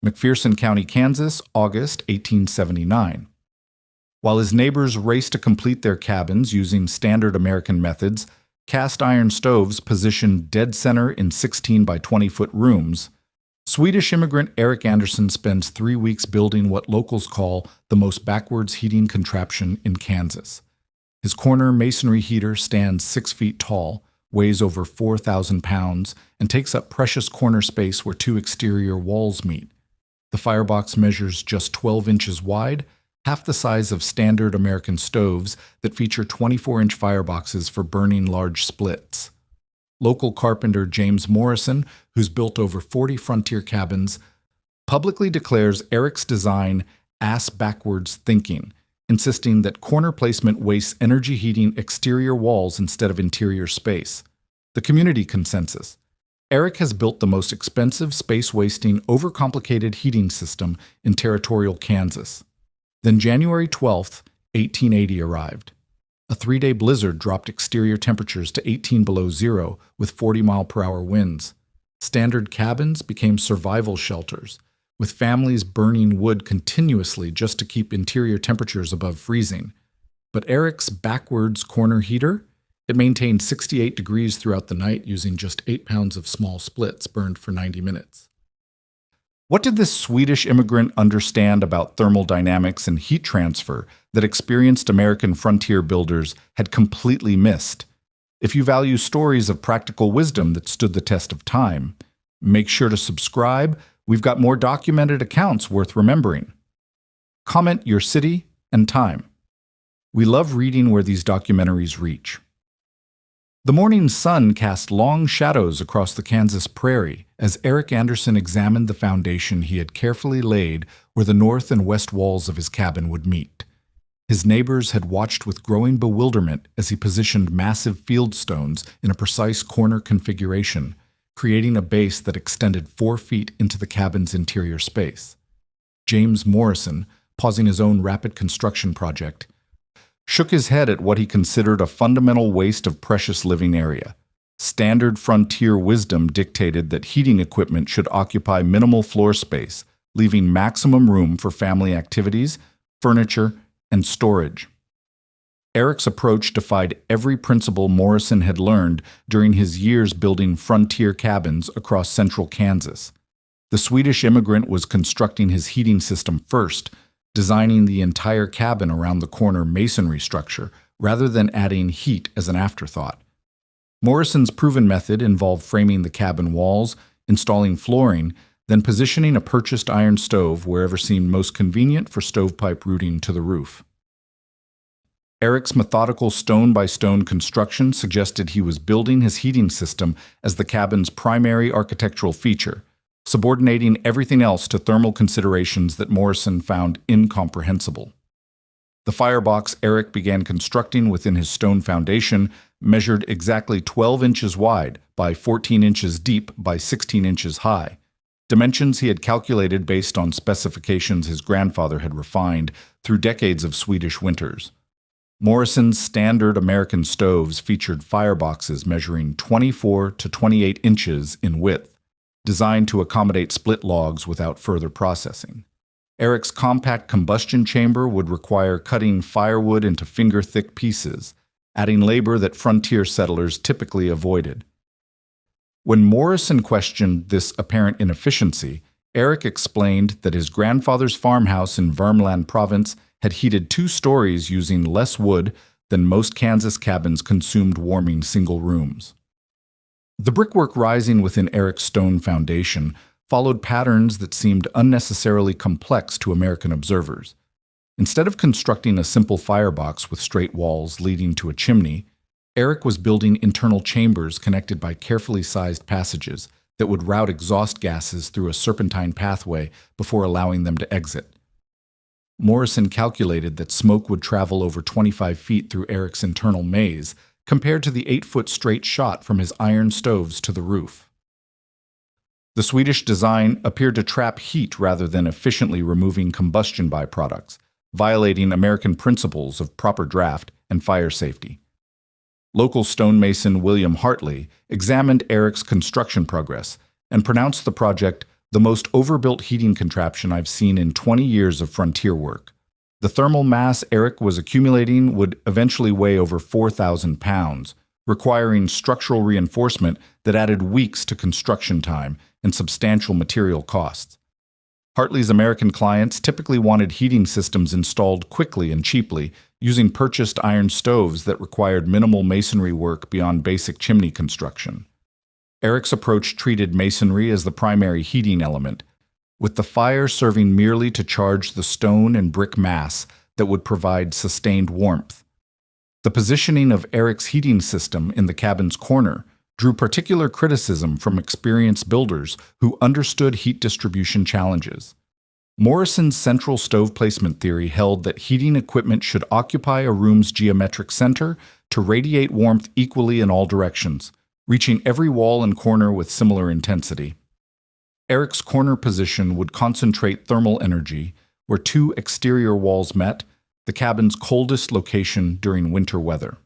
McPherson County, Kansas, August 1879. While his neighbors raced to complete their cabins using standard American methods, cast iron stoves positioned dead center in 16 by 20-foot rooms, Swedish immigrant Erik Andersson spends 3 weeks building what locals call the most backwards heating contraption in Kansas. His corner masonry heater stands 6 feet tall, weighs over 4,000 pounds, and takes up precious corner space where 2 exterior walls meet. The firebox measures just 12 inches wide, half the size of standard American stoves that feature 24-inch fireboxes for burning large splits. Local carpenter James Morrison, who's built over 40 frontier cabins, publicly declares Erik's design ass-backwards thinking, insisting that corner placement wastes energy heating exterior walls instead of interior space. The community consensus: Erik has built the most expensive, space-wasting, overcomplicated heating system in territorial Kansas. Then January 12, 1880 arrived. A 3-day blizzard dropped exterior temperatures to 18 below zero with 40-mile-per-hour winds. Standard cabins became survival shelters, with families burning wood continuously just to keep interior temperatures above freezing. But Erik's backwards corner heater? It maintained 68 degrees throughout the night using just 8 pounds of small splits burned for 90 minutes. What did this Swedish immigrant understand about thermodynamics and heat transfer that experienced American frontier builders had completely missed? If you value stories of practical wisdom that stood the test of time, make sure to subscribe. We've got more documented accounts worth remembering. Comment your city and time. We love reading where these documentaries reach. The morning sun cast long shadows across the Kansas prairie as Erik Andersson examined the foundation he had carefully laid where the north and west walls of his cabin would meet. His neighbors had watched with growing bewilderment as he positioned massive field stones in a precise corner configuration, creating a base that extended 4 feet into the cabin's interior space. James Morrison, pausing his own rapid construction project, shook his head at what he considered a fundamental waste of precious living area. Standard frontier wisdom dictated that heating equipment should occupy minimal floor space, leaving maximum room for family activities, furniture, and storage. Erik's approach defied every principle Morrison had learned during his years building frontier cabins across central Kansas. The Swedish immigrant was constructing his heating system first, designing the entire cabin around the corner masonry structure, rather than adding heat as an afterthought. Morrison's proven method involved framing the cabin walls, installing flooring, then positioning a purchased iron stove wherever seemed most convenient for stovepipe routing to the roof. Erik's methodical stone-by-stone construction suggested he was building his heating system as the cabin's primary architectural feature, subordinating everything else to thermal considerations that Morrison found incomprehensible. The firebox Erik began constructing within his stone foundation measured exactly 12 inches wide by 14 inches deep by 16 inches high, dimensions he had calculated based on specifications his grandfather had refined through decades of Swedish winters. Morrison's standard American stoves featured fireboxes measuring 24 to 28 inches in width, designed to accommodate split logs without further processing. Erik's compact combustion chamber would require cutting firewood into finger-thick pieces, adding labor that frontier settlers typically avoided. When Morrison questioned this apparent inefficiency, Erik explained that his grandfather's farmhouse in Värmland province had heated 2 stories using less wood than most Kansas cabins consumed warming single rooms. The brickwork rising within Erik's stone foundation followed patterns that seemed unnecessarily complex to American observers. Instead of constructing a simple firebox with straight walls leading to a chimney, Erik was building internal chambers connected by carefully sized passages that would route exhaust gases through a serpentine pathway before allowing them to exit. Morrison calculated that smoke would travel over 25 feet through Erik's internal maze, compared to the 8-foot straight shot from his iron stoves to the roof. The Swedish design appeared to trap heat rather than efficiently removing combustion byproducts, violating American principles of proper draft and fire safety. Local stonemason William Hartley examined Erik's construction progress and pronounced the project the most overbuilt heating contraption I've seen in 20 years of frontier work. The thermal mass Erik was accumulating would eventually weigh over 4,000 pounds, requiring structural reinforcement that added weeks to construction time and substantial material costs. Hartley's American clients typically wanted heating systems installed quickly and cheaply, using purchased iron stoves that required minimal masonry work beyond basic chimney construction. Erik's approach treated masonry as the primary heating element, with the fire serving merely to charge the stone and brick mass that would provide sustained warmth. The positioning of Erik's heating system in the cabin's corner drew particular criticism from experienced builders who understood heat distribution challenges. Morrison's central stove placement theory held that heating equipment should occupy a room's geometric center to radiate warmth equally in all directions, reaching every wall and corner with similar intensity. Erik's corner position would concentrate thermal energy where two exterior walls met, the cabin's coldest location during winter weather.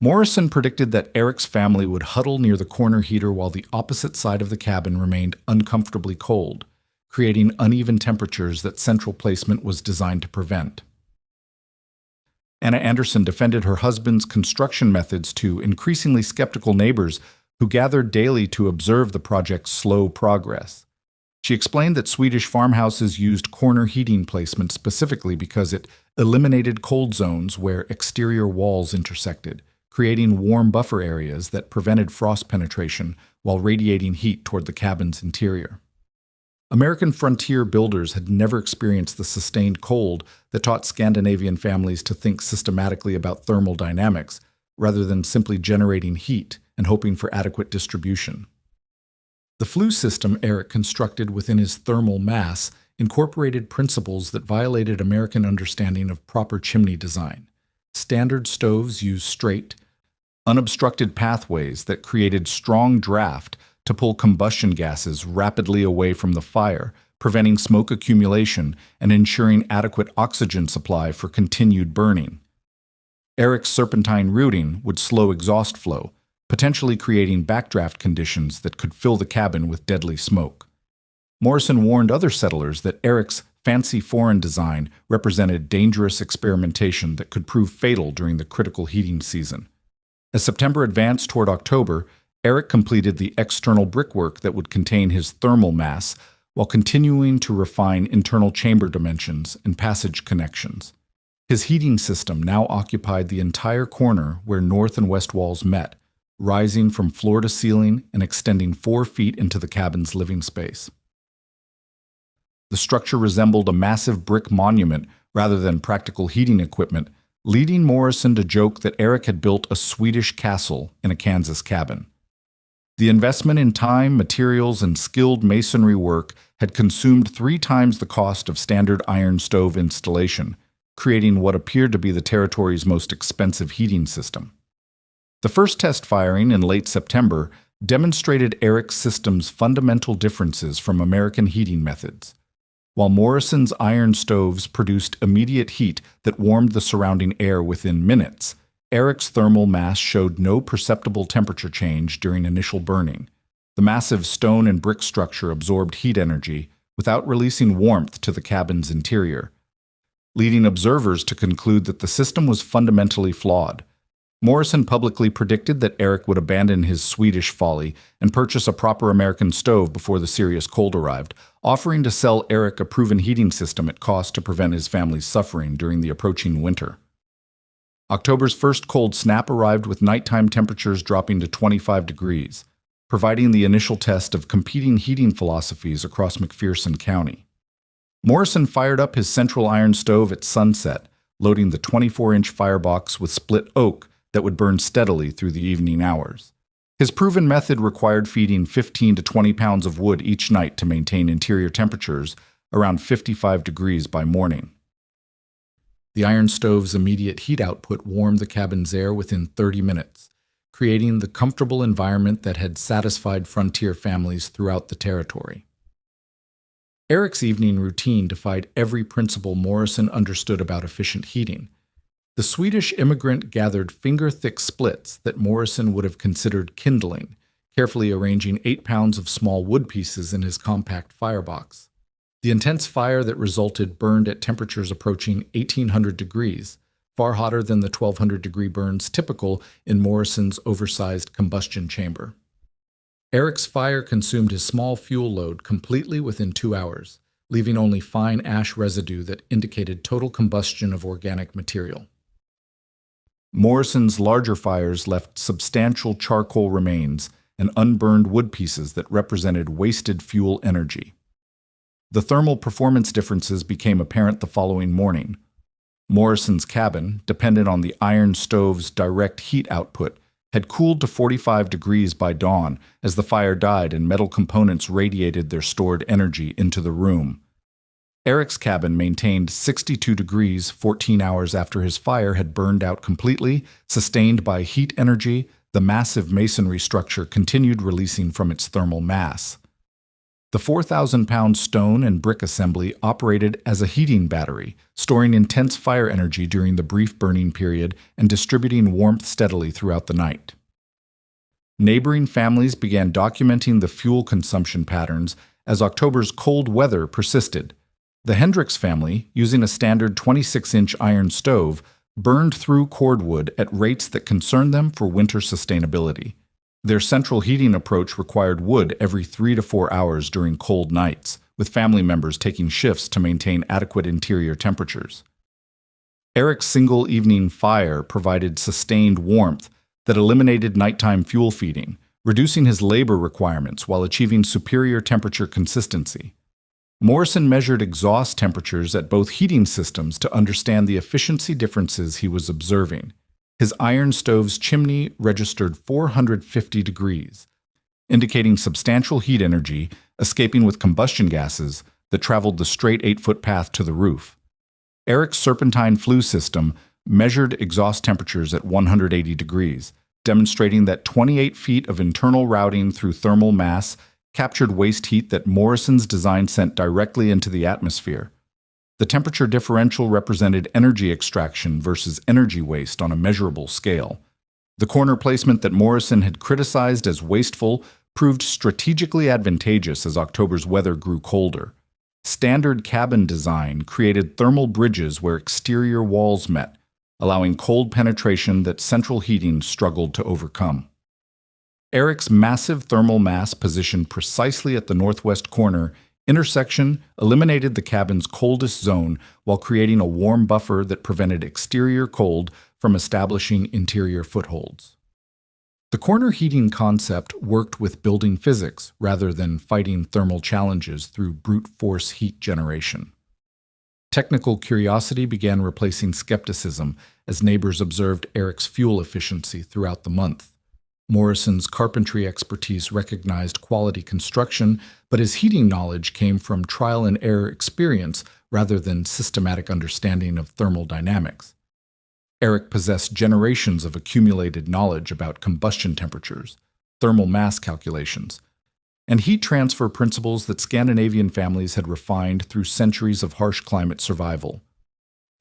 Morrison predicted that Erik's family would huddle near the corner heater while the opposite side of the cabin remained uncomfortably cold, creating uneven temperatures that central placement was designed to prevent. Anna Anderson defended her husband's construction methods to increasingly skeptical neighbors who gathered daily to observe the project's slow progress. She explained that Swedish farmhouses used corner heating placement specifically because it eliminated cold zones where exterior walls intersected, creating warm buffer areas that prevented frost penetration while radiating heat toward the cabin's interior. American frontier builders had never experienced the sustained cold that taught Scandinavian families to think systematically about thermal dynamics rather than simply generating heat and hoping for adequate distribution. The flue system Erik constructed within his thermal mass incorporated principles that violated American understanding of proper chimney design. Standard stoves used straight, unobstructed pathways that created strong draft to pull combustion gases rapidly away from the fire, preventing smoke accumulation and ensuring adequate oxygen supply for continued burning. Erik's serpentine routing would slow exhaust flow, potentially creating backdraft conditions that could fill the cabin with deadly smoke. Morrison warned other settlers that Erik's fancy foreign design represented dangerous experimentation that could prove fatal during the critical heating season. As September advanced toward October, Erik completed the external brickwork that would contain his thermal mass while continuing to refine internal chamber dimensions and passage connections. His heating system now occupied the entire corner where north and west walls met, rising from floor to ceiling and extending 4 feet into the cabin's living space. The structure resembled a massive brick monument rather than practical heating equipment, leading Morrison to joke that Erik had built a Swedish castle in a Kansas cabin. The investment in time, materials, and skilled masonry work had consumed 3 times the cost of standard iron stove installation, creating what appeared to be the territory's most expensive heating system. The first test firing in late September demonstrated Erik's system's fundamental differences from American heating methods. While Morrison's iron stoves produced immediate heat that warmed the surrounding air within minutes, Erik's thermal mass showed no perceptible temperature change during initial burning. The massive stone and brick structure absorbed heat energy without releasing warmth to the cabin's interior, leading observers to conclude that the system was fundamentally flawed. Morrison publicly predicted that Erik would abandon his Swedish folly and purchase a proper American stove before the serious cold arrived, offering to sell Erik a proven heating system at cost to prevent his family's suffering during the approaching winter. October's first cold snap arrived with nighttime temperatures dropping to 25 degrees, providing the initial test of competing heating philosophies across McPherson County. Morrison fired up his central iron stove at sunset, loading the 24-inch firebox with split oak that would burn steadily through the evening hours. His proven method required feeding 15 to 20 pounds of wood each night to maintain interior temperatures around 55 degrees by morning. The iron stove's immediate heat output warmed the cabin's air within 30 minutes, creating the comfortable environment that had satisfied frontier families throughout the territory. Erik's evening routine defied every principle Morrison understood about efficient heating. The Swedish immigrant gathered finger-thick splits that Morrison would have considered kindling, carefully arranging 8 pounds of small wood pieces in his compact firebox. The intense fire that resulted burned at temperatures approaching 1800 degrees, far hotter than the 1200-degree burns typical in Morrison's oversized combustion chamber. Erik's fire consumed his small fuel load completely within 2 hours, leaving only fine ash residue that indicated total combustion of organic material. Morrison's larger fires left substantial charcoal remains and unburned wood pieces that represented wasted fuel energy. The thermal performance differences became apparent the following morning. Morrison's cabin, dependent on the iron stove's direct heat output, had cooled to 45 degrees by dawn as the fire died and metal components radiated their stored energy into the room. Erik's cabin maintained 62 degrees 14 hours after his fire had burned out completely, sustained by heat energy. The massive masonry structure continued releasing from its thermal mass. The 4,000-pound stone and brick assembly operated as a heating battery, storing intense fire energy during the brief burning period and distributing warmth steadily throughout the night. Neighboring families began documenting the fuel consumption patterns as October's cold weather persisted. The Hendricks family, using a standard 26-inch iron stove, burned through cordwood at rates that concerned them for winter sustainability. Their central heating approach required wood every 3 to 4 hours during cold nights, with family members taking shifts to maintain adequate interior temperatures. Erik's single evening fire provided sustained warmth that eliminated nighttime fuel feeding, reducing his labor requirements while achieving superior temperature consistency. Morrison measured exhaust temperatures at both heating systems to understand the efficiency differences he was observing. His iron stove's chimney registered 450 degrees, indicating substantial heat energy escaping with combustion gases that traveled the straight 8-foot path to the roof. Erik's serpentine flue system measured exhaust temperatures at 180 degrees, demonstrating that 28 feet of internal routing through thermal mass captured waste heat that Morrison's design sent directly into the atmosphere. The temperature differential represented energy extraction versus energy waste on a measurable scale. The corner placement that Morrison had criticized as wasteful proved strategically advantageous as October's weather grew colder. Standard cabin design created thermal bridges where exterior walls met, allowing cold penetration that central heating struggled to overcome. Erik's massive thermal mass positioned precisely at the northwest corner intersection eliminated the cabin's coldest zone while creating a warm buffer that prevented exterior cold from establishing interior footholds. The corner heating concept worked with building physics rather than fighting thermal challenges through brute force heat generation. Technical curiosity began replacing skepticism as neighbors observed Erik's fuel efficiency throughout the month. Morrison's carpentry expertise recognized quality construction, but his heating knowledge came from trial and error experience rather than systematic understanding of thermal dynamics. Erik possessed generations of accumulated knowledge about combustion temperatures, thermal mass calculations, and heat transfer principles that Scandinavian families had refined through centuries of harsh climate survival.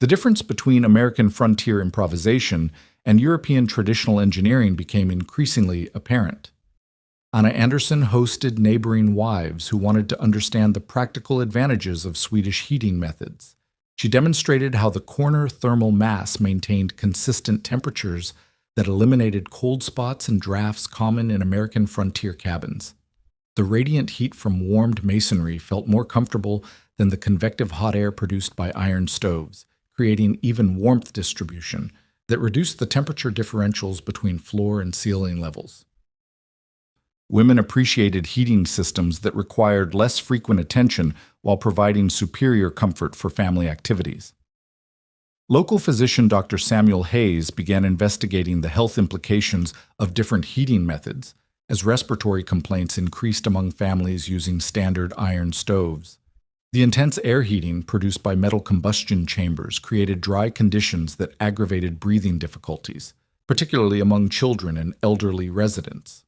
The difference between American frontier improvisation and European traditional engineering became increasingly apparent. Anna Andersson hosted neighboring wives who wanted to understand the practical advantages of Swedish heating methods. She demonstrated how the corner thermal mass maintained consistent temperatures that eliminated cold spots and drafts common in American frontier cabins. The radiant heat from warmed masonry felt more comfortable than the convective hot air produced by iron stoves, creating even warmth distribution that reduced the temperature differentials between floor and ceiling levels. Women appreciated heating systems that required less frequent attention while providing superior comfort for family activities. Local physician Dr. Samuel Hayes began investigating the health implications of different heating methods as respiratory complaints increased among families using standard iron stoves. The intense air heating produced by metal combustion chambers created dry conditions that aggravated breathing difficulties, particularly among children and elderly residents.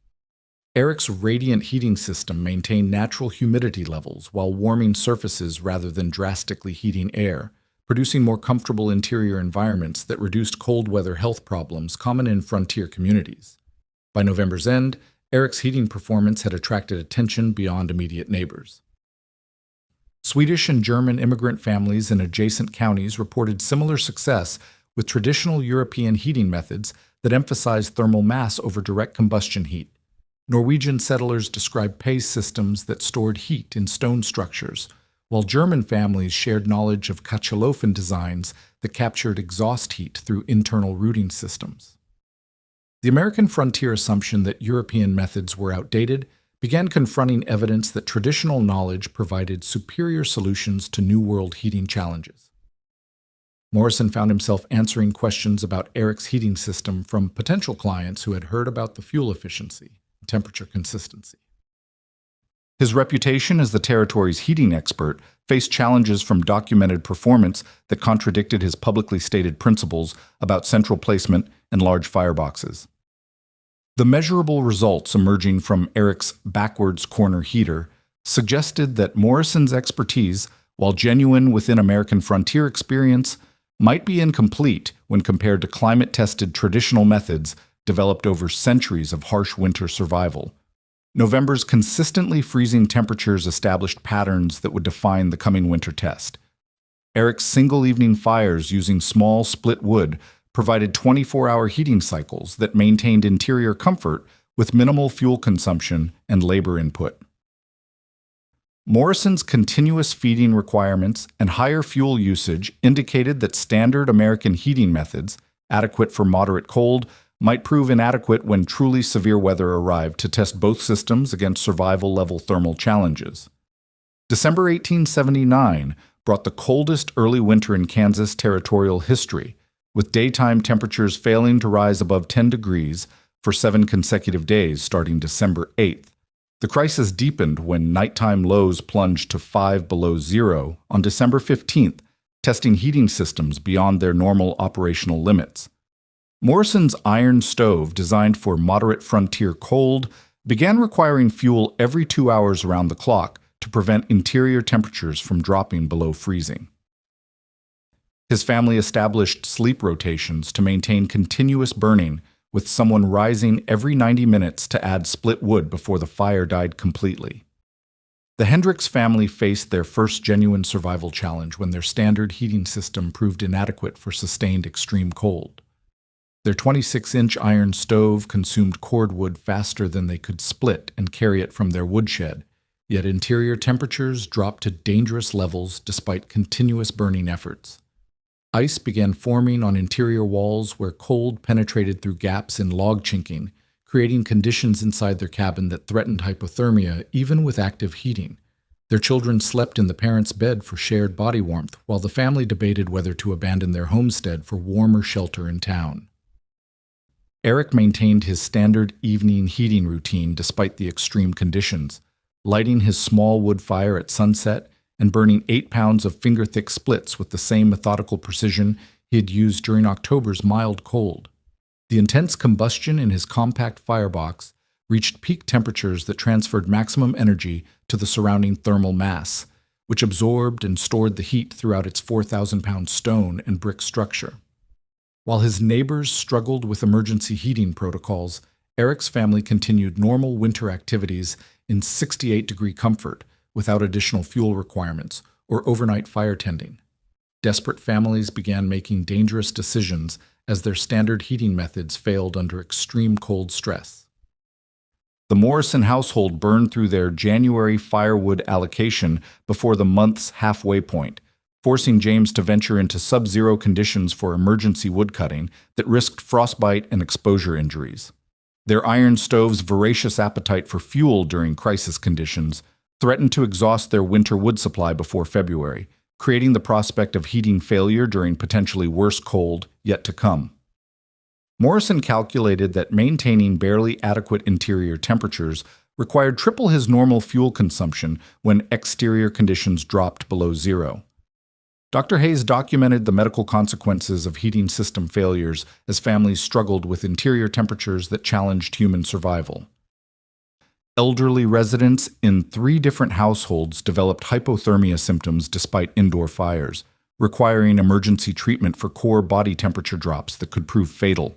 Erik's radiant heating system maintained natural humidity levels while warming surfaces rather than drastically heating air, producing more comfortable interior environments that reduced cold weather health problems common in frontier communities. By November's end, Erik's heating performance had attracted attention beyond immediate neighbors. Swedish and German immigrant families in adjacent counties reported similar success with traditional European heating methods that emphasized thermal mass over direct combustion heat. Norwegian settlers described PACE systems that stored heat in stone structures, while German families shared knowledge of kakelugn designs that captured exhaust heat through internal routing systems. The American frontier assumption that European methods were outdated began confronting evidence that traditional knowledge provided superior solutions to New World heating challenges. Morrison found himself answering questions about Erik's heating system from potential clients who had heard about the fuel efficiency and temperature consistency. His reputation as the territory's heating expert faced challenges from documented performance that contradicted his publicly stated principles about central placement and large fireboxes. The measurable results emerging from Erik's backwards corner heater suggested that Morrison's expertise, while genuine within American frontier experience, might be incomplete when compared to climate-tested traditional methods developed over centuries of harsh winter survival. November's consistently freezing temperatures established patterns that would define the coming winter test. Erik's single-evening fires using small split wood provided 24-hour heating cycles that maintained interior comfort with minimal fuel consumption and labor input. Morrison's continuous feeding requirements and higher fuel usage indicated that standard American heating methods, adequate for moderate cold, might prove inadequate when truly severe weather arrived to test both systems against survival-level thermal challenges. December 1879 brought the coldest early winter in Kansas territorial history, with daytime temperatures failing to rise above 10 degrees for 7 consecutive days starting December 8th. The crisis deepened when nighttime lows plunged to 5 below zero on December 15th, testing heating systems beyond their normal operational limits. Morrison's iron stove, designed for moderate frontier cold, began requiring fuel every 2 hours around the clock to prevent interior temperatures from dropping below freezing. His family established sleep rotations to maintain continuous burning, with someone rising every 90 minutes to add split wood before the fire died completely. The Hendricks family faced their first genuine survival challenge when their standard heating system proved inadequate for sustained extreme cold. Their 26-inch iron stove consumed cordwood faster than they could split and carry it from their woodshed, yet interior temperatures dropped to dangerous levels despite continuous burning efforts. Ice began forming on interior walls where cold penetrated through gaps in log chinking, creating conditions inside their cabin that threatened hypothermia even with active heating. Their children slept in the parents' bed for shared body warmth, while the family debated whether to abandon their homestead for warmer shelter in town. Erik maintained his standard evening heating routine despite the extreme conditions, lighting his small wood fire at sunset and burning 8 pounds of finger-thick splits with the same methodical precision he had used during October's mild cold. The intense combustion in his compact firebox reached peak temperatures that transferred maximum energy to the surrounding thermal mass, which absorbed and stored the heat throughout its 4,000-pound stone and brick structure. While his neighbors struggled with emergency heating protocols, Erik's family continued normal winter activities in 68-degree comfort, without additional fuel requirements or overnight fire tending. Desperate families began making dangerous decisions as their standard heating methods failed under extreme cold stress. The Morrison household burned through their January firewood allocation before the month's halfway point, forcing James to venture into sub-zero conditions for emergency woodcutting that risked frostbite and exposure injuries. Their iron stove's voracious appetite for fuel during crisis conditions threatened to exhaust their winter wood supply before February, creating the prospect of heating failure during potentially worse cold yet to come. Morrison calculated that maintaining barely adequate interior temperatures required triple his normal fuel consumption when exterior conditions dropped below zero. Dr. Hayes documented the medical consequences of heating system failures as families struggled with interior temperatures that challenged human survival. Elderly residents in 3 different households developed hypothermia symptoms despite indoor fires, requiring emergency treatment for core body temperature drops that could prove fatal.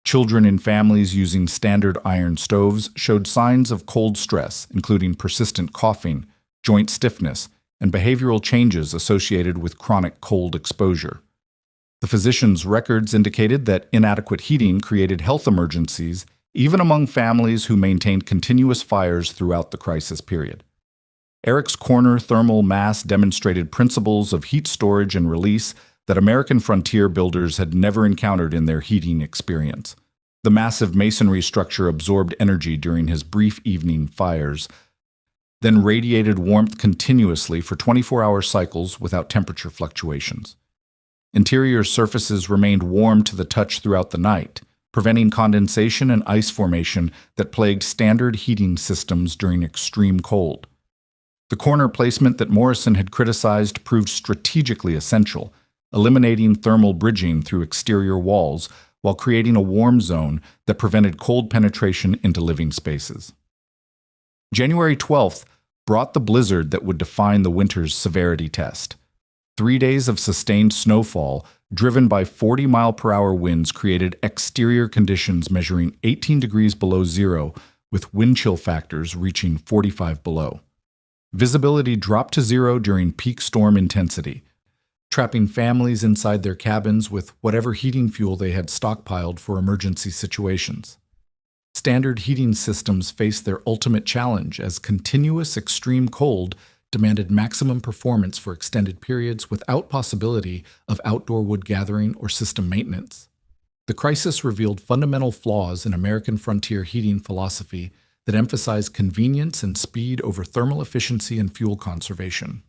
Children in families using standard iron stoves showed signs of cold stress, including persistent coughing, joint stiffness, and behavioral changes associated with chronic cold exposure. The physician's records indicated that inadequate heating created health emergencies, even among families who maintained continuous fires throughout the crisis period. Erik's corner thermal mass demonstrated principles of heat storage and release that American frontier builders had never encountered in their heating experience. The massive masonry structure absorbed energy during his brief evening fires, then radiated warmth continuously for 24-hour cycles without temperature fluctuations. Interior surfaces remained warm to the touch throughout the night, preventing condensation and ice formation that plagued standard heating systems during extreme cold. The corner placement that Morrison had criticized proved strategically essential, eliminating thermal bridging through exterior walls while creating a warm zone that prevented cold penetration into living spaces. January 12th brought the blizzard that would define the winter's severity test. 3 days of sustained snowfall, driven by 40-mile-per-hour winds, created exterior conditions measuring 18 degrees below zero, with wind chill factors reaching 45 below. Visibility dropped to zero during peak storm intensity, trapping families inside their cabins with whatever heating fuel they had stockpiled for emergency situations. Standard heating systems faced their ultimate challenge as continuous extreme cold demanded maximum performance for extended periods without possibility of outdoor wood gathering or system maintenance. The crisis revealed fundamental flaws in American frontier heating philosophy that emphasized convenience and speed over thermal efficiency and fuel conservation.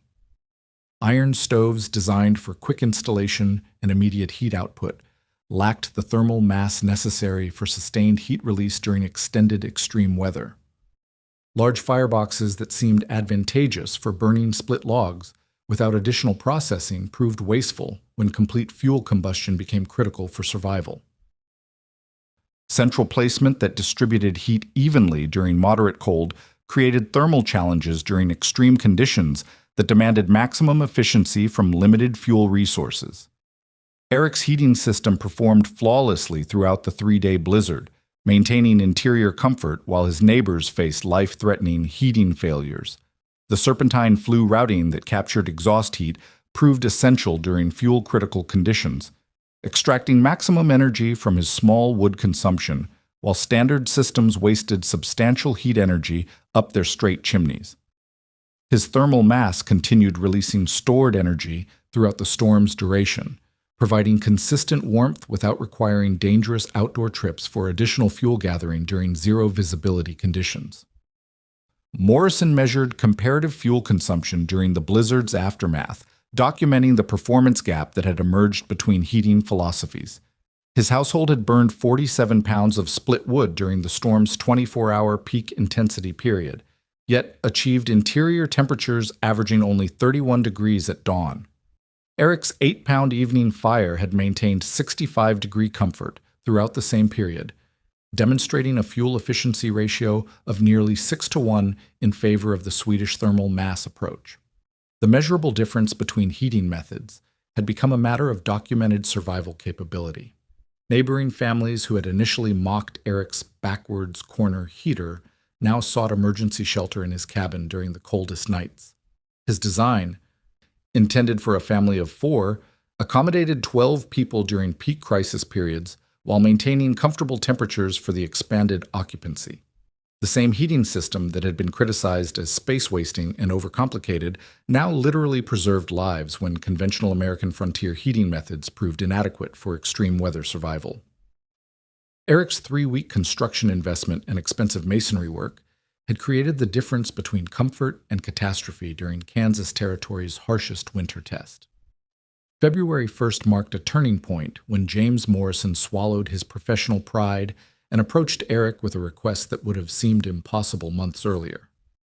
Iron stoves designed for quick installation and immediate heat output lacked the thermal mass necessary for sustained heat release during extended extreme weather. Large fireboxes that seemed advantageous for burning split logs without additional processing proved wasteful when complete fuel combustion became critical for survival. Central placement that distributed heat evenly during moderate cold created thermal challenges during extreme conditions that demanded maximum efficiency from limited fuel resources. Erik's heating system performed flawlessly throughout the 3-day blizzard, maintaining interior comfort while his neighbors faced life-threatening heating failures. The serpentine flue routing that captured exhaust heat proved essential during fuel-critical conditions, extracting maximum energy from his small wood consumption, while standard systems wasted substantial heat energy up their straight chimneys. His thermal mass continued releasing stored energy throughout the storm's duration, providing consistent warmth without requiring dangerous outdoor trips for additional fuel gathering during zero visibility conditions. Morrison measured comparative fuel consumption during the blizzard's aftermath, documenting the performance gap that had emerged between heating philosophies. His household had burned 47 pounds of split wood during the storm's 24-hour peak intensity period, yet achieved interior temperatures averaging only 31 degrees at dawn. Erik's 8-pound evening fire had maintained 65-degree comfort throughout the same period, demonstrating a fuel efficiency ratio of nearly 6-to-1 in favor of the Swedish thermal mass approach. The measurable difference between heating methods had become a matter of documented survival capability. Neighboring families who had initially mocked Erik's backwards corner heater now sought emergency shelter in his cabin during the coldest nights. His design, intended for a family of 4, accommodated 12 people during peak crisis periods while maintaining comfortable temperatures for the expanded occupancy. The same heating system that had been criticized as space-wasting and overcomplicated now literally preserved lives when conventional American frontier heating methods proved inadequate for extreme weather survival. Erik's 3-week construction investment and expensive masonry work had created the difference between comfort and catastrophe during Kansas Territory's harshest winter test. February 1st marked a turning point when James Morrison swallowed his professional pride and approached Erik with a request that would have seemed impossible months earlier.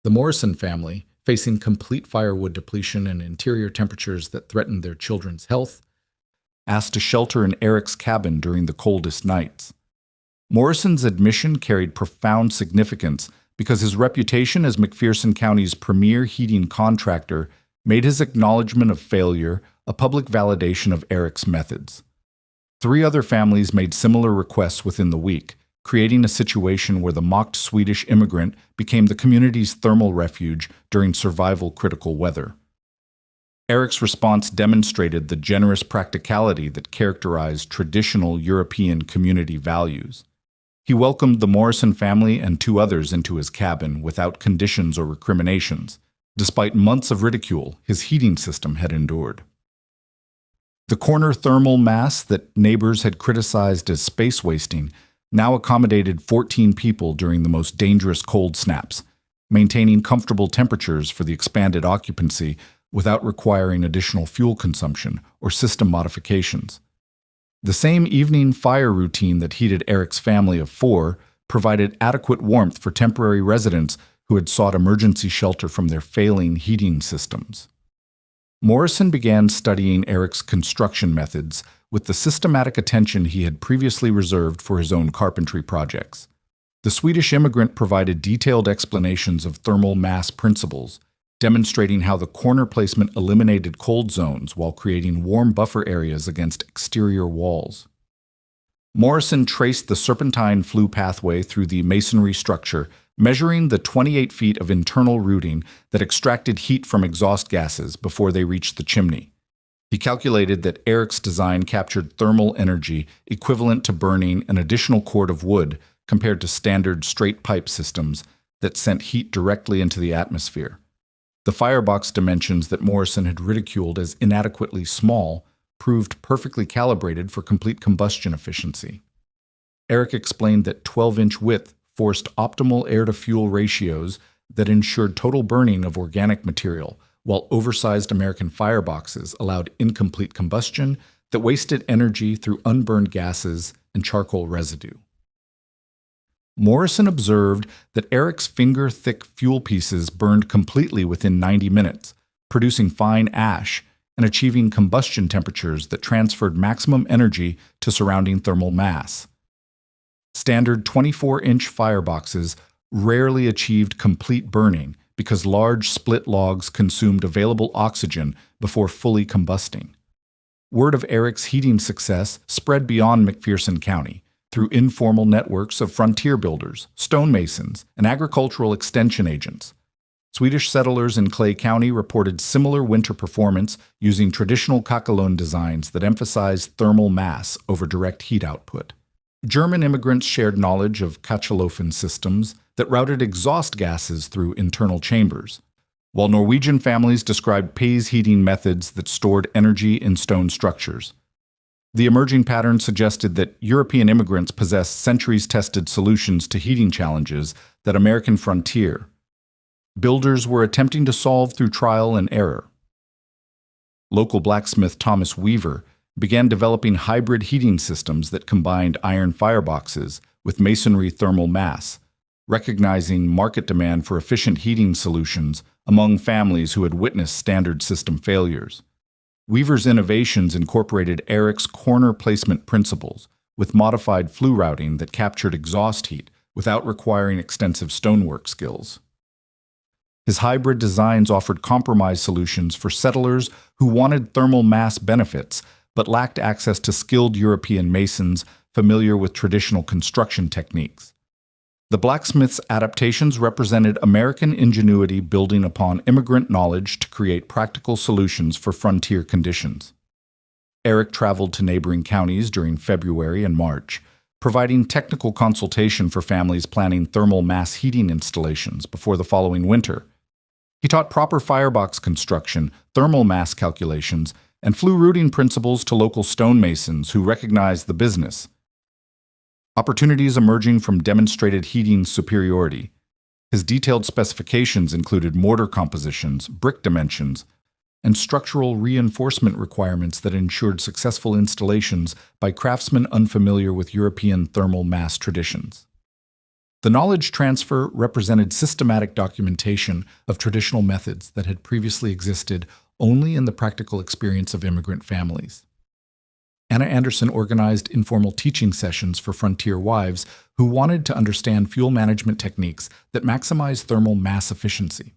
The Morrison family, facing complete firewood depletion and interior temperatures that threatened their children's health, asked to shelter in Erik's cabin during the coldest nights. Morrison's admission carried profound significance because his reputation as McPherson County's premier heating contractor made his acknowledgement of failure a public validation of Erik's methods. 3 other families made similar requests within the week, creating a situation where the mocked Swedish immigrant became the community's thermal refuge during survival-critical weather. Erik's response demonstrated the generous practicality that characterized traditional European community values. He welcomed the Morrison family and 2 others into his cabin without conditions or recriminations, despite months of ridicule his heating system had endured. The corner thermal mass that neighbors had criticized as space wasting now accommodated 14 people during the most dangerous cold snaps, maintaining comfortable temperatures for the expanded occupancy without requiring additional fuel consumption or system modifications. The same evening fire routine that heated Erik's family of 4 provided adequate warmth for temporary residents who had sought emergency shelter from their failing heating systems. Morrison began studying Erik's construction methods with the systematic attention he had previously reserved for his own carpentry projects. The Swedish immigrant provided detailed explanations of thermal mass principles, demonstrating how the corner placement eliminated cold zones while creating warm buffer areas against exterior walls. Morrison traced the serpentine flue pathway through the masonry structure, measuring the 28 feet of internal routing that extracted heat from exhaust gases before they reached the chimney. He calculated that Erik's design captured thermal energy equivalent to burning an additional cord of wood compared to standard straight pipe systems that sent heat directly into the atmosphere. The firebox dimensions that Morrison had ridiculed as inadequately small proved perfectly calibrated for complete combustion efficiency. Erik explained that 12-inch width forced optimal air-to-fuel ratios that ensured total burning of organic material, while oversized American fireboxes allowed incomplete combustion that wasted energy through unburned gases and charcoal residue. Morrison observed that Erik's finger-thick fuel pieces burned completely within 90 minutes, producing fine ash and achieving combustion temperatures that transferred maximum energy to surrounding thermal mass. Standard 24-inch fireboxes rarely achieved complete burning because large split logs consumed available oxygen before fully combusting. Word of Erik's heating success spread beyond McPherson County through informal networks of frontier builders, stonemasons, and agricultural extension agents. Swedish settlers in Clay County reported similar winter performance using traditional kakelugn designs that emphasized thermal mass over direct heat output. German immigrants shared knowledge of kakelugn systems that routed exhaust gases through internal chambers, while Norwegian families described Pays heating methods that stored energy in stone structures. The emerging pattern suggested that European immigrants possessed centuries-tested solutions to heating challenges that American frontier builders were attempting to solve through trial and error. Local blacksmith Thomas Weaver began developing hybrid heating systems that combined iron fireboxes with masonry thermal mass, recognizing market demand for efficient heating solutions among families who had witnessed standard system failures. Weaver's innovations incorporated Erik's corner placement principles with modified flue routing that captured exhaust heat without requiring extensive stonework skills. His hybrid designs offered compromise solutions for settlers who wanted thermal mass benefits but lacked access to skilled European masons familiar with traditional construction techniques. The blacksmith's adaptations represented American ingenuity building upon immigrant knowledge to create practical solutions for frontier conditions. Erik traveled to neighboring counties during February and March, providing technical consultation for families planning thermal mass heating installations before the following winter. He taught proper firebox construction, thermal mass calculations, and flue routing principles to local stonemasons who recognized the business. Opportunities emerging from demonstrated heating superiority. His detailed specifications included mortar compositions, brick dimensions, and structural reinforcement requirements that ensured successful installations by craftsmen unfamiliar with European thermal mass traditions. The knowledge transfer represented systematic documentation of traditional methods that had previously existed only in the practical experience of immigrant families. Erik Andersson organized informal teaching sessions for frontier wives who wanted to understand fuel management techniques that maximize thermal mass efficiency.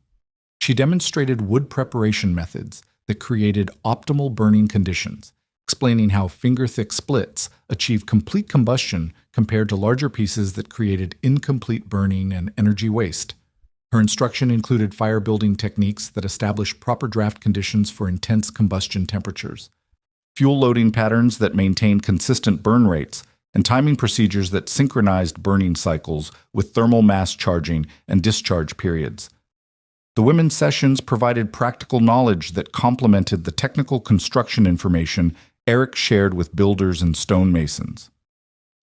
She demonstrated wood preparation methods that created optimal burning conditions, explaining how finger-thick splits achieve complete combustion compared to larger pieces that created incomplete burning and energy waste. Her instruction included fire-building techniques that established proper draft conditions for intense combustion temperatures, fuel loading patterns that maintained consistent burn rates, and timing procedures that synchronized burning cycles with thermal mass charging and discharge periods. The women's sessions provided practical knowledge that complemented the technical construction information Erik shared with builders and stonemasons.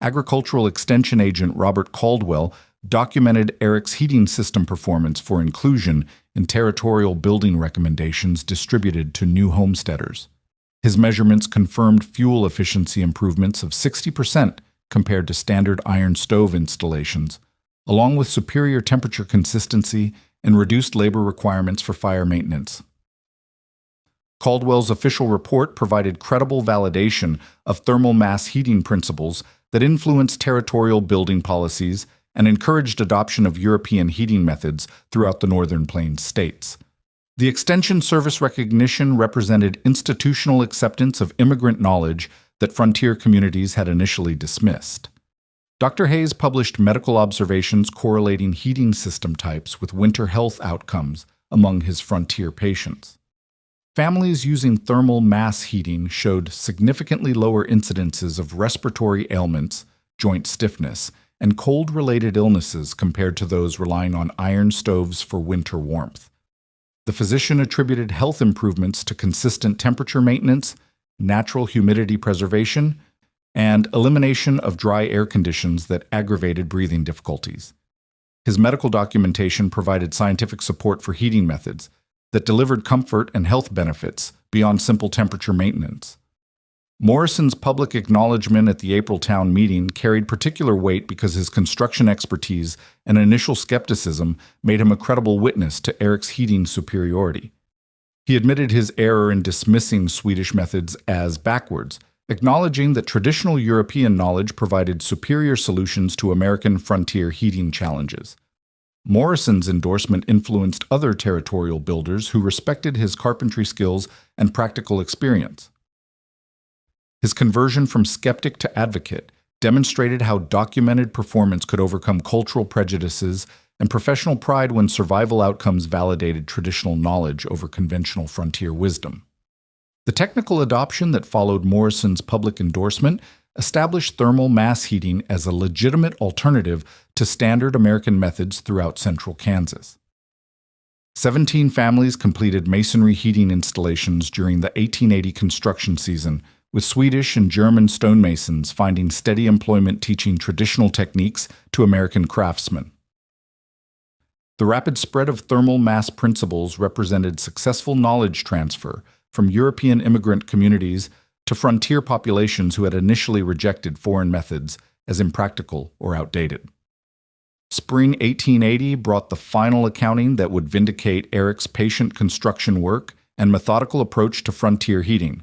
Agricultural Extension Agent Robert Caldwell documented Erik's heating system performance for inclusion in territorial building recommendations distributed to new homesteaders. His measurements confirmed fuel efficiency improvements of 60% compared to standard iron stove installations, along with superior temperature consistency and reduced labor requirements for fire maintenance. Caldwell's official report provided credible validation of thermal mass heating principles that influenced territorial building policies and encouraged adoption of European heating methods throughout the Northern Plains states. The Extension Service recognition represented institutional acceptance of immigrant knowledge that frontier communities had initially dismissed. Dr. Hayes published medical observations correlating heating system types with winter health outcomes among his frontier patients. Families using thermal mass heating showed significantly lower incidences of respiratory ailments, joint stiffness, and cold-related illnesses compared to those relying on iron stoves for winter warmth. The physician attributed health improvements to consistent temperature maintenance, natural humidity preservation, and elimination of dry air conditions that aggravated breathing difficulties. His medical documentation provided scientific support for heating methods that delivered comfort and health benefits beyond simple temperature maintenance. Morrison's public acknowledgement at the April town meeting carried particular weight because his construction expertise and initial skepticism made him a credible witness to Erik's heating superiority. He admitted his error in dismissing Swedish methods as backwards, acknowledging that traditional European knowledge provided superior solutions to American frontier heating challenges. Morrison's endorsement influenced other territorial builders who respected his carpentry skills and practical experience. His conversion from skeptic to advocate demonstrated how documented performance could overcome cultural prejudices and professional pride when survival outcomes validated traditional knowledge over conventional frontier wisdom. The technical adoption that followed Morrison's public endorsement established thermal mass heating as a legitimate alternative to standard American methods throughout central Kansas. 17 families completed masonry heating installations during the 1880 construction season, with Swedish and German stonemasons finding steady employment teaching traditional techniques to American craftsmen. The rapid spread of thermal mass principles represented successful knowledge transfer from European immigrant communities to frontier populations who had initially rejected foreign methods as impractical or outdated. Spring 1880 brought the final accounting that would vindicate Erik's patient construction work and methodical approach to frontier heating.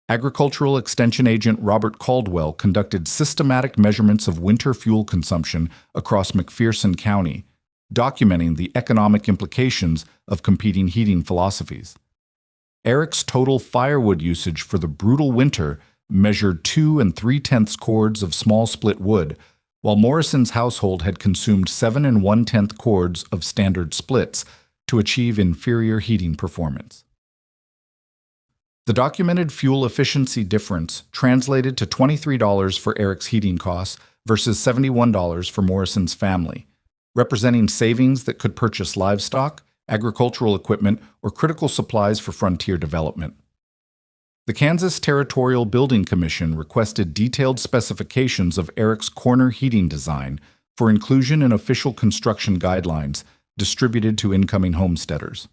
Agricultural Extension Agent Robert Caldwell conducted systematic measurements of winter fuel consumption across McPherson County, documenting the economic implications of competing heating philosophies. Erik's total firewood usage for the brutal winter measured 2 3/10 cords of small split wood, while Morrison's household had consumed 7 1/10 cords of standard splits to achieve inferior heating performance. The documented fuel efficiency difference translated to $23 for Erik's heating costs versus $71 for Morrison's family, representing savings that could purchase livestock, agricultural equipment, or critical supplies for frontier development. The Kansas Territorial Building Commission requested detailed specifications of Erik's corner heating design for inclusion in official construction guidelines distributed to incoming homesteaders.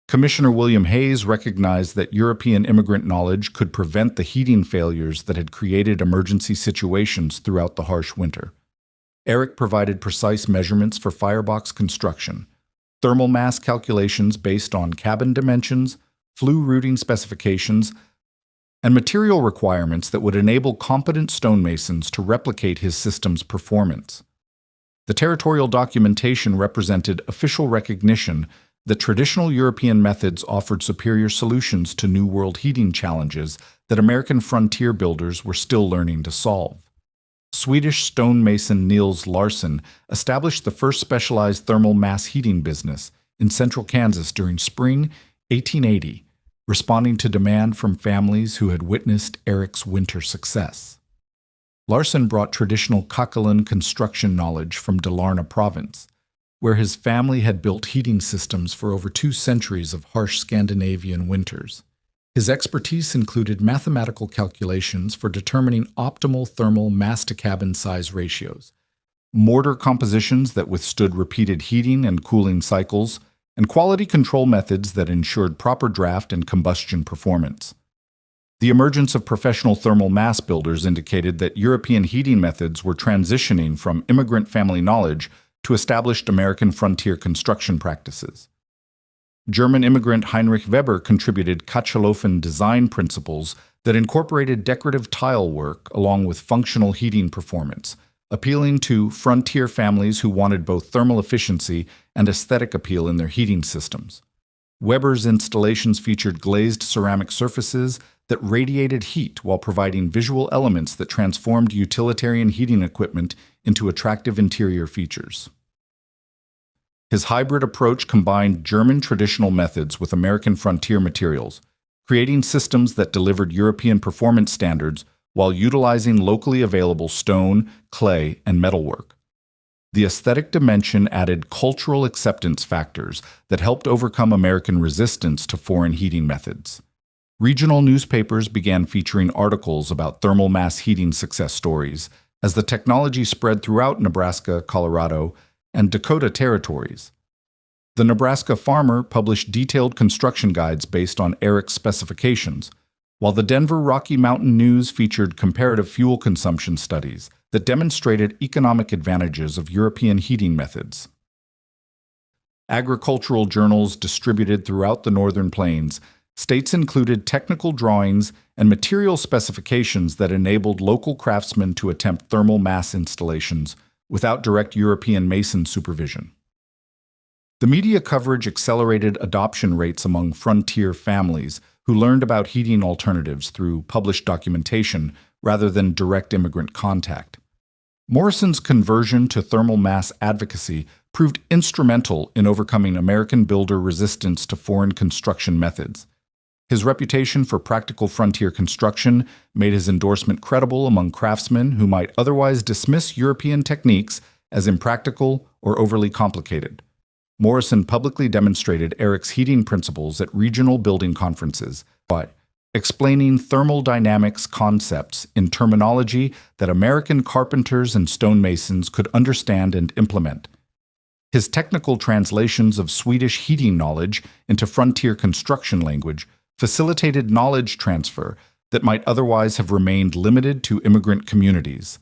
Commissioner William Hayes recognized that European immigrant knowledge could prevent the heating failures that had created emergency situations throughout the harsh winter. Erik provided precise measurements for firebox construction, thermal mass calculations based on cabin dimensions, flue routing specifications, and material requirements that would enable competent stonemasons to replicate his system's performance. The territorial documentation represented official recognition that traditional European methods offered superior solutions to New World heating challenges that American frontier builders were still learning to solve. Swedish stonemason Niels Larsson established the first specialized thermal mass heating business in central Kansas during spring 1880, responding to demand from families who had witnessed Erik's winter success. Larsson brought traditional kakelugn construction knowledge from Dalarna province, where his family had built heating systems for over 2 centuries of harsh Scandinavian winters. His expertise included mathematical calculations for determining optimal thermal mass-to-cabin size ratios, mortar compositions that withstood repeated heating and cooling cycles, and quality control methods that ensured proper draft and combustion performance. The emergence of professional thermal mass builders indicated that European heating methods were transitioning from immigrant family knowledge to established American frontier construction practices. German immigrant Heinrich Weber contributed Kachelofen design principles that incorporated decorative tile work along with functional heating performance, appealing to frontier families who wanted both thermal efficiency and aesthetic appeal in their heating systems. Weber's installations featured glazed ceramic surfaces that radiated heat while providing visual elements that transformed utilitarian heating equipment into attractive interior features. His hybrid approach combined German traditional methods with American frontier materials, creating systems that delivered European performance standards while utilizing locally available stone, clay, and metalwork. The aesthetic dimension added cultural acceptance factors that helped overcome American resistance to foreign heating methods. Regional newspapers began featuring articles about thermal mass heating success stories as the technology spread throughout Nebraska, Colorado, and Dakota territories. The Nebraska Farmer published detailed construction guides based on Erik's specifications, while the Denver Rocky Mountain News featured comparative fuel consumption studies that demonstrated economic advantages of European heating methods. Agricultural journals distributed throughout the Northern Plains states included technical drawings and material specifications that enabled local craftsmen to attempt thermal mass installations without direct European mason supervision. The media coverage accelerated adoption rates among frontier families who learned about heating alternatives through published documentation rather than direct immigrant contact. Morrison's conversion to thermal mass advocacy proved instrumental in overcoming American builder resistance to foreign construction methods. His reputation for practical frontier construction made his endorsement credible among craftsmen who might otherwise dismiss European techniques as impractical or overly complicated. Morrison publicly demonstrated Erik's heating principles at regional building conferences by explaining thermodynamics concepts in terminology that American carpenters and stonemasons could understand and implement. His technical translations of Swedish heating knowledge into frontier construction language facilitated knowledge transfer that might otherwise have remained limited to immigrant communities.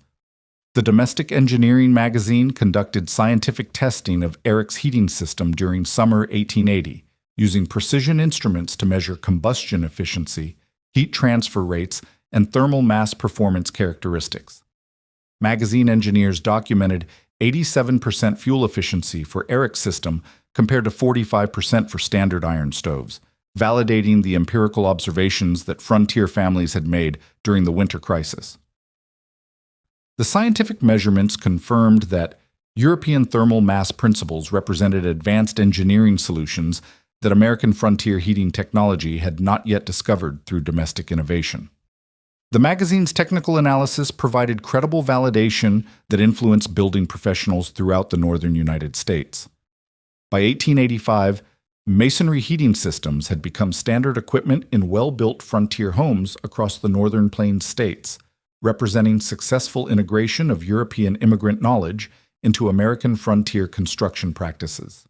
The Domestic Engineering magazine conducted scientific testing of Erik's heating system during summer 1880, using precision instruments to measure combustion efficiency, heat transfer rates, and thermal mass performance characteristics. Magazine engineers documented 87% fuel efficiency for Erik's system compared to 45% for standard iron stoves, validating the empirical observations that frontier families had made during the winter crisis. The scientific measurements confirmed that European thermal mass principles represented advanced engineering solutions that American frontier heating technology had not yet discovered through domestic innovation. The magazine's technical analysis provided credible validation that influenced building professionals throughout the northern United States. By 1885, masonry heating systems had become standard equipment in well-built frontier homes across the northern plains states, representing successful integration of European immigrant knowledge into American frontier construction practices.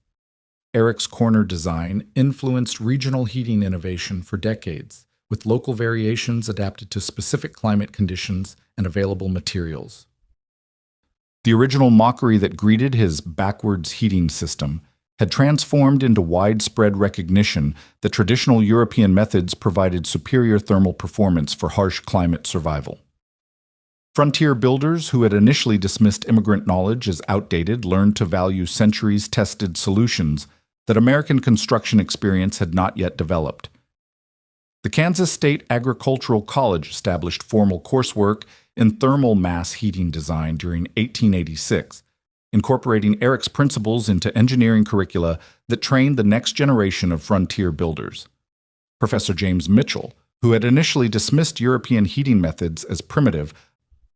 Erik's corner design influenced regional heating innovation for decades, with local variations adapted to specific climate conditions and available materials. The original mockery that greeted his backwards heating system had transformed into widespread recognition that traditional European methods provided superior thermal performance for harsh climate survival. Frontier builders who had initially dismissed immigrant knowledge as outdated learned to value centuries-tested solutions that American construction experience had not yet developed. The Kansas State Agricultural College established formal coursework in thermal mass heating design during 1886, incorporating Erik's principles into engineering curricula that trained the next generation of frontier builders. Professor James Mitchell, who had initially dismissed European heating methods as primitive,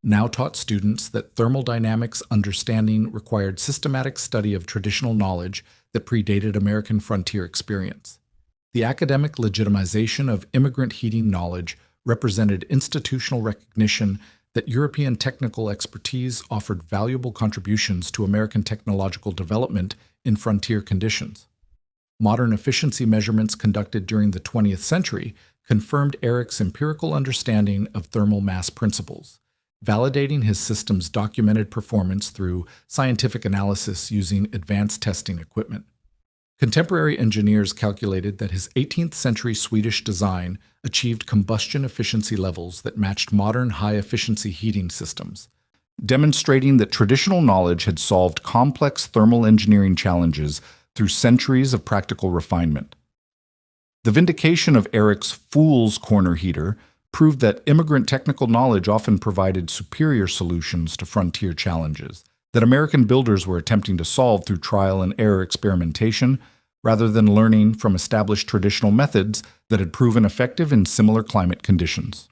now taught students that thermodynamics understanding required systematic study of traditional knowledge that predated American frontier experience. The academic legitimization of immigrant heating knowledge represented institutional recognition that European technical expertise offered valuable contributions to American technological development in frontier conditions. Modern efficiency measurements conducted during the 20th century confirmed Erik's empirical understanding of thermal mass principles, validating his system's documented performance through scientific analysis using advanced testing equipment. Contemporary engineers calculated that his 18th century Swedish design achieved combustion efficiency levels that matched modern high-efficiency heating systems, demonstrating that traditional knowledge had solved complex thermal engineering challenges through centuries of practical refinement. The vindication of Erik's fool's corner heater proved that immigrant technical knowledge often provided superior solutions to frontier challenges that American builders were attempting to solve through trial and error experimentation, rather than learning from established traditional methods that had proven effective in similar climate conditions.